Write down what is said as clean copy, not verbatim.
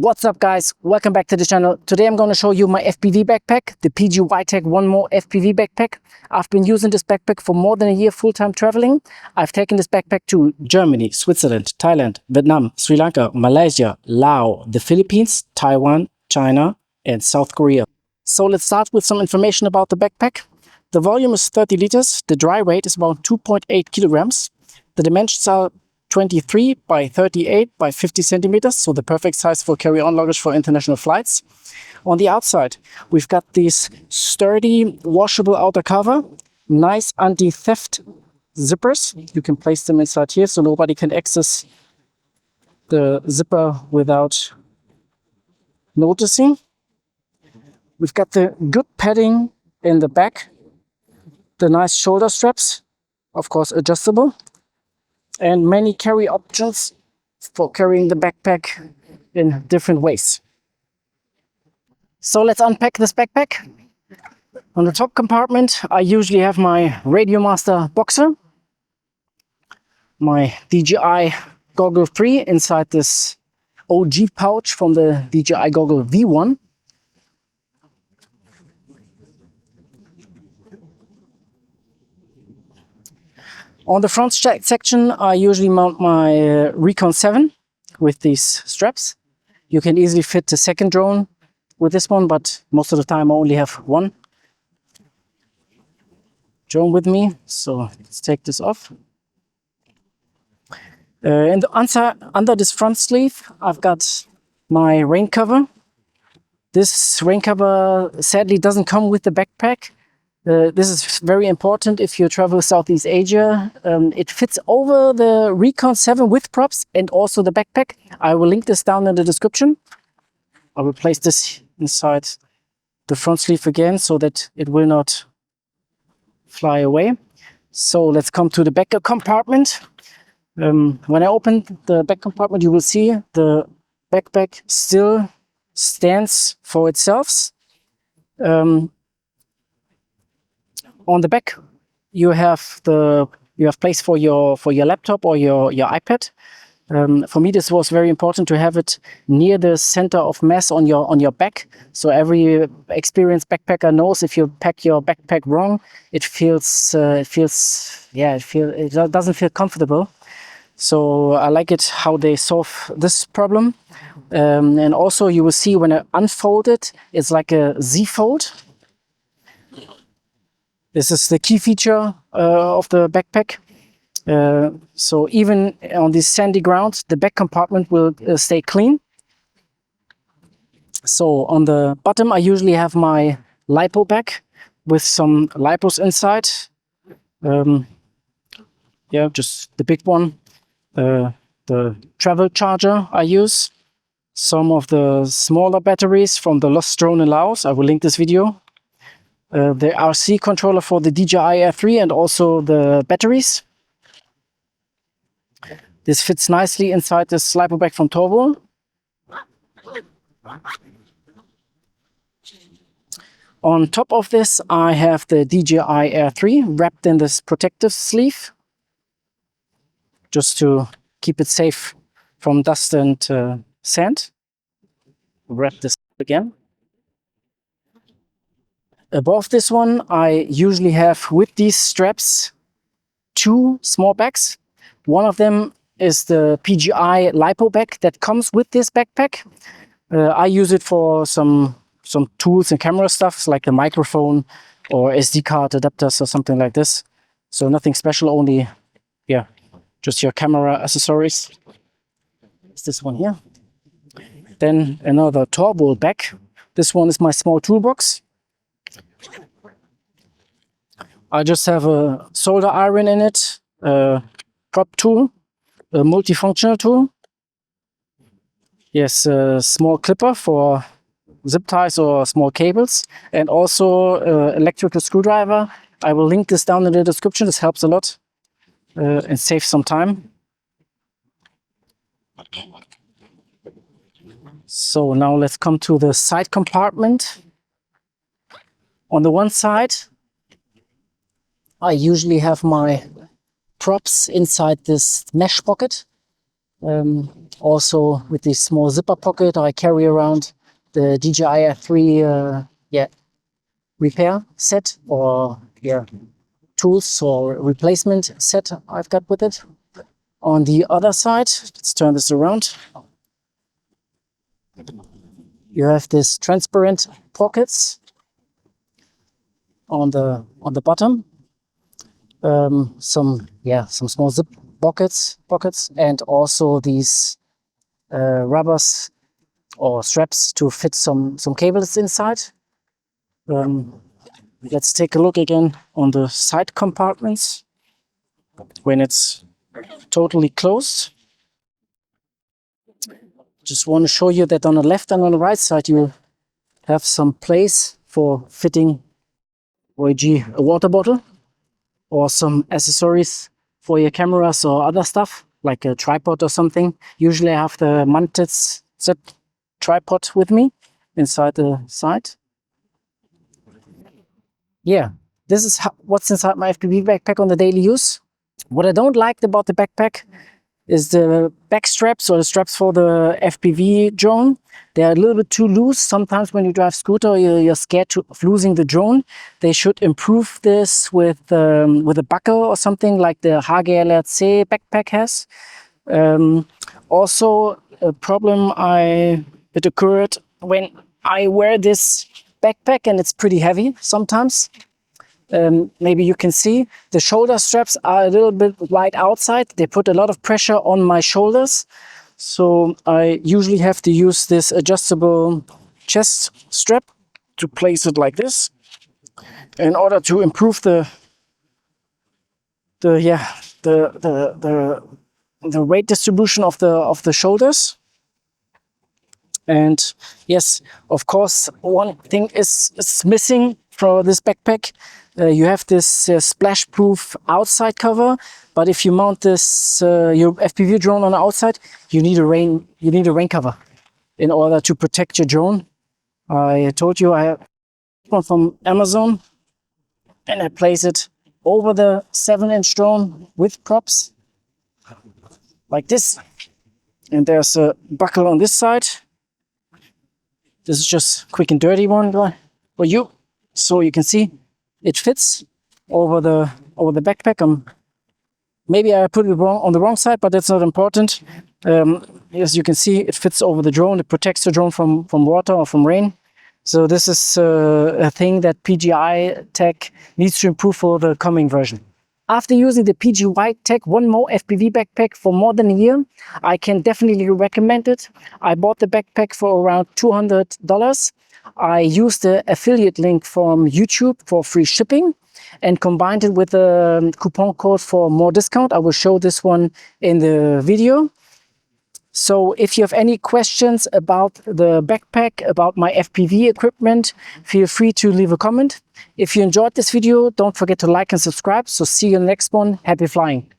What's up guys, welcome back to the channel. Today I'm going to show you my FPV backpack, the PGYTech OneMo FPV Backpack. I've been using this backpack for more than a year full-time traveling. I've taken this backpack to Germany, Switzerland, Thailand, Vietnam, Sri Lanka, Malaysia, Laos, the Philippines, Taiwan, China and South Korea. So let's start with some information about the backpack. The volume is 30 liters, the dry weight is about 2.8 kilograms. The dimensions are 23 by 38 by 50 centimeters, so the perfect size for carry-on luggage for international flights. On the outside, we've got this sturdy, washable outer cover, nice anti-theft zippers. You can place them inside here so nobody can access the zipper without noticing. We've got the good padding in the back, the nice shoulder straps, of course adjustable, and many carry options for carrying the backpack in different ways. So let's unpack this backpack. On the top compartment, I usually have my Radio Master Boxer, my DJI Goggle 3 inside this OG pouch from the DJI Goggle V1. On the front section, I usually mount my Recon 7 with these straps. You can easily fit the second drone with this one, but most of the time I only have one drone with me. So let's take this off. And under this front sleeve, I've got my rain cover. This rain cover sadly doesn't come with the backpack. This is very important if you travel Southeast Asia. It fits over the Recon 7 with props and also the backpack. I will link this down in the description. I will place this inside the front sleeve again so that it will not fly away. So let's come to the back compartment. When I open the back compartment, you will see the backpack still stands for itself. On the back, you have place for your laptop or your iPad. For me, this was very important to have it near the center of mass on your back. So every experienced backpacker knows if you pack your backpack wrong, it doesn't feel comfortable. So I like it how they solve this problem. And also you will see when I unfold it, it's like a Z fold. This is the key feature of the backpack. So even on this sandy ground, the back compartment will stay clean. So on the bottom, I usually have my LiPo bag with some LiPos inside. Just the big one. The travel charger I use. Some of the smaller batteries from the lost drone in Laos. I will link this video. The RC controller for the DJI Air 3 and also the batteries. This fits nicely inside this LiPo bag from Torvo. On top of this, I have the DJI Air 3 wrapped in this protective sleeve, just to keep it safe from dust and sand. Wrap this up again. Above this one, I usually have with these straps two small bags. One of them is the PGI LiPo bag that comes with this backpack. I use it for some tools and camera stuff, like the microphone or SD card adapters or something like this. So nothing special, only, just your camera accessories. It's this one here. Then another Torvo bag. This one is my small toolbox. I just have a solder iron in it, a prop tool, a multifunctional tool. Yes, a small clipper for zip ties or small cables, and also electrical screwdriver. I will link this down in the description. This helps a lot and saves some time. So now let's come to the side compartment. On the one side, I usually have my props inside this mesh pocket. Also with this small zipper pocket, I carry around the DJI 3 repair set, or tools or replacement set I've got with it. On the other side, let's turn this around. You have this transparent pockets on the bottom. Some small zip pockets, and also these rubbers or straps to fit some cables inside. Let's take a look again on the side compartments when it's totally closed. Just want to show you that on the left and on the right side you have some place for fitting, a water bottle, or some accessories for your cameras or other stuff, like a tripod or something. Usually I have the mounted set tripod with me inside the side. Yeah, this is what's inside my FPV backpack on the daily use. What I don't like about the backpack is the back straps, or the straps for the FPV drone. They're a little bit too loose. Sometimes when you drive scooter, you're scared of losing the drone. They should improve this with a buckle or something like the HGLRC backpack has. Also, a problem it occurred when I wear this backpack, and it's pretty heavy sometimes. Maybe you can see the shoulder straps are a little bit wide outside. They put a lot of pressure on my shoulders. So I usually have to use this adjustable chest strap to place it like this in order to improve the weight distribution of the shoulders. And yes, of course, one thing is missing from this backpack. You have this splash-proof outside cover, but if you mount this your FPV drone on the outside, you need a rain cover in order to protect your drone. I told you I have one from Amazon, and I place it over the 7-inch drone with props like this. And there's a buckle on this side. This is just quick and dirty one for you, so you can see it fits over the backpack. Maybe I put it on the wrong side, but that's not important. As you can see, it fits over the drone. It protects the drone from water or from rain. So this is a thing that PGYTech needs to improve for the coming version. After using the PGYTech OneMo FPV Backpack for more than a year, I can definitely recommend it. I bought the backpack for around $200. I used the affiliate link from YouTube for free shipping and combined it with a coupon code for more discount. I will show this one in the video. So if you have any questions about the backpack, about my FPV equipment, feel free to leave a comment. If you enjoyed this video, don't forget to like and subscribe. So see you in the next one. Happy flying.